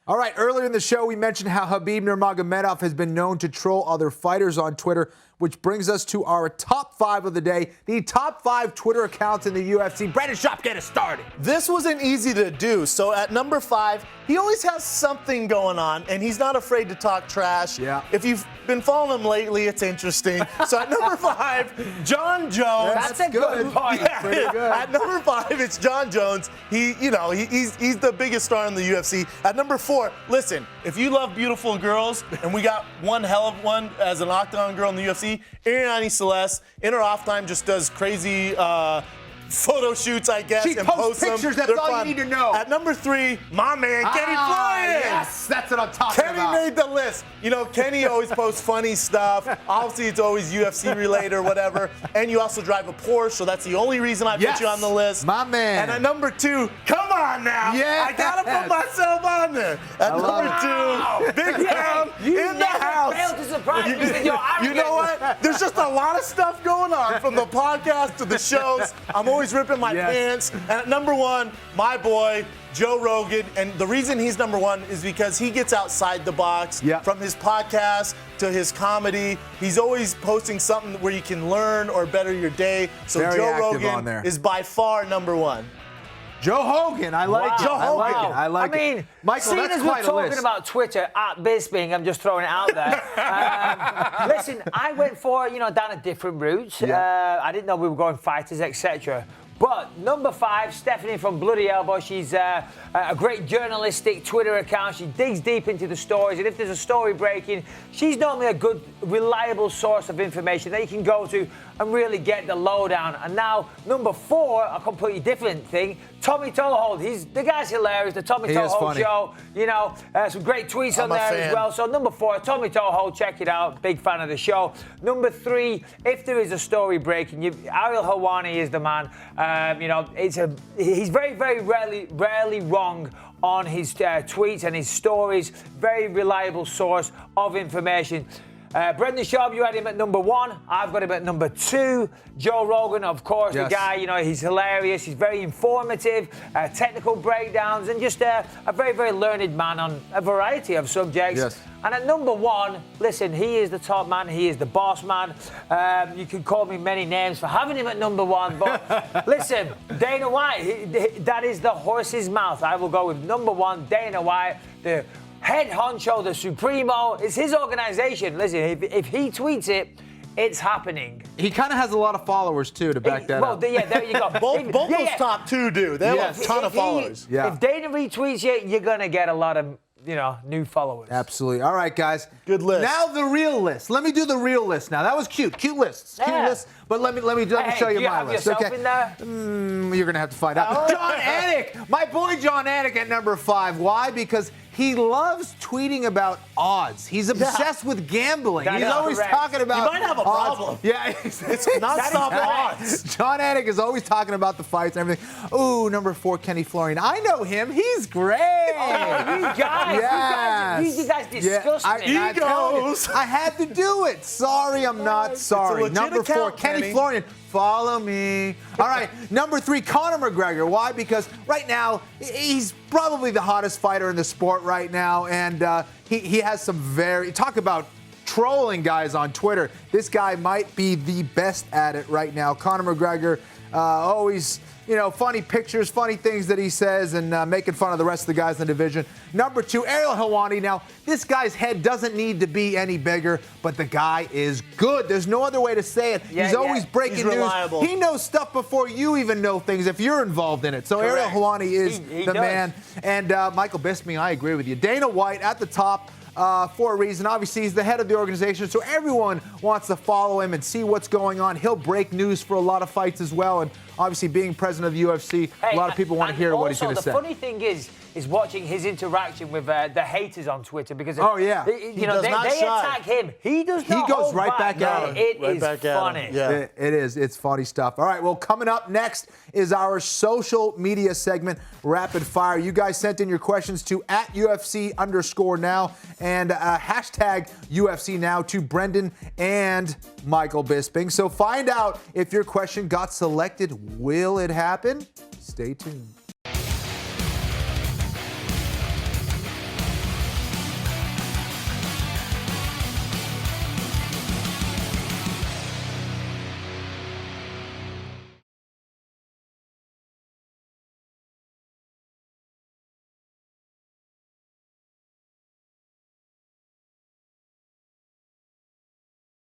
All right, earlier in the show, we mentioned how Khabib Nurmagomedov has been known to troll other fighters on Twitter, which brings us to our top 5 of the day, the top 5 Twitter accounts in the UFC. Brandon Schaub, get us started. This wasn't easy to do. So at number 5, he always has something going on, and he's not afraid to talk trash. Yeah. If you've been following him lately, it's interesting. So at number 5, Jon Jones. That's a good point. Yeah, pretty good. At number 5, it's Jon Jones. He's the biggest star in the UFC. At number 4, listen, if you love beautiful girls, and we got one hell of one as an octagon girl in the UFC, Ariane Celeste, in her off time, just does crazy photo shoots, I guess, She and posts them. pictures, that's They're all fun. you need to know. At number 3, my man, Kenny Florian. Yes, that's what I'm talking Kenny about. made the list. You know, Kenny always posts funny stuff. Obviously, it's always UFC related or whatever. And you also drive a Porsche, so that's the only reason I put you on the list. My man. And at number 2, come on now. Yes. I gotta put myself on there. At number 2, Big Brown in the house. Failed to surprise me with your You know what? There's just a lot of stuff going on from the podcast to the shows. I'm always ripping my pants. And at number 1, my boy, Joe Rogan. And the reason he's number 1 is because he gets outside the box. From his podcast to his comedy. He's always posting something where you can learn or better your day. So Very Joe active on Rogan there. is by far number 1. Joe Hogan, I like it. Joe Hogan. I like it. I mean, Michael, seeing that's as we're quite a talking list. about Twitter at Bisping, I'm just throwing it out there. Listen, I went for, down a different route. I didn't know we were going fighters, etc. But number 5, Stephanie from Bloody Elbow. She's a great journalistic Twitter account. She digs deep into the stories. And if there's a story breaking, she's normally a good, reliable source of information that you can go to and really get the lowdown. And now, number 4, a completely different thing, Tommy Toehold. The guy's hilarious, the Tommy Toehold Show. Some great tweets on there as well. So number 4, Tommy Toehold, check it out. Big fan of the show. Number 3, if there is a story breaking, Ariel Helwani is the man. He's very, very rarely wrong on his tweets and his stories. Very reliable source of information. Brendan Schaub, you had him at number 1. I've got him at number 2. Joe Rogan, of course, the guy, he's hilarious. He's very informative, technical breakdowns, and just a very, very learned man on a variety of subjects. And at number 1, listen, he is the top man. He is the boss man. You can call me many names for having him at number 1, but listen, Dana White, that is the horse's mouth. I will go with number 1, Dana White, the head honcho, the supremo. It's his organization. Listen, if he tweets it, it's happening. He kind of has a lot of followers, too, to back that up. Yeah, there you go. Both those top 2 do. They have a ton of followers. If Dana retweets you, you're going to get a lot of, new followers. Absolutely. All right, guys. Good list. Now the real list. Let me do the real list now. That was cute. Cute lists. Cute lists. But let me show you my list. Yourself in there? You're going to have to find out. John Anik. My boy John Anik at number 5. Why? Because he loves tweeting about odds. He's obsessed with gambling. He's always talking about You might have a problem. Yeah, It's nonstop odds. John Anik is always talking about the fights and everything. Ooh, number 4, Kenny Florian. I know him. He's great. Oh, you guys, you guys disgust me. I had to do it. Sorry, I'm not sorry. Number 4, Kenny Florian. Follow me. All right, number 3, Conor McGregor. Why? Because right now, he's probably the hottest fighter in the sport right now, and he has some talk about trolling guys on Twitter. This guy might be the best at it right now. Conor McGregor, always, funny pictures, funny things that he says, and making fun of the rest of the guys in the division. Number 2, Ariel Helwani. Now, this guy's head doesn't need to be any bigger, but the guy is good. There's no other way to say it. He's always breaking news. Reliable. He knows stuff before you even know things if you're involved in it. So Ariel Helwani is the man. And Michael Bisping, I agree with you. Dana White at the top. For a reason. Obviously, he's the head of the organization, so everyone wants to follow him and see what's going on. He'll break news for a lot of fights as well, and obviously being president of the UFC, a lot of people want to hear what he's going to say. The funny thing is watching his interaction with the haters on Twitter, because they attack him. He does not. He goes right back at him. It is funny. Yeah. It is. It's funny stuff. All right. Well, coming up next is our social media segment, Rapid Fire. You guys sent in your questions to @UFC_now and hashtag UFC Now to Brendan and Michael Bisping. So find out if your question got selected. Will it happen? Stay tuned.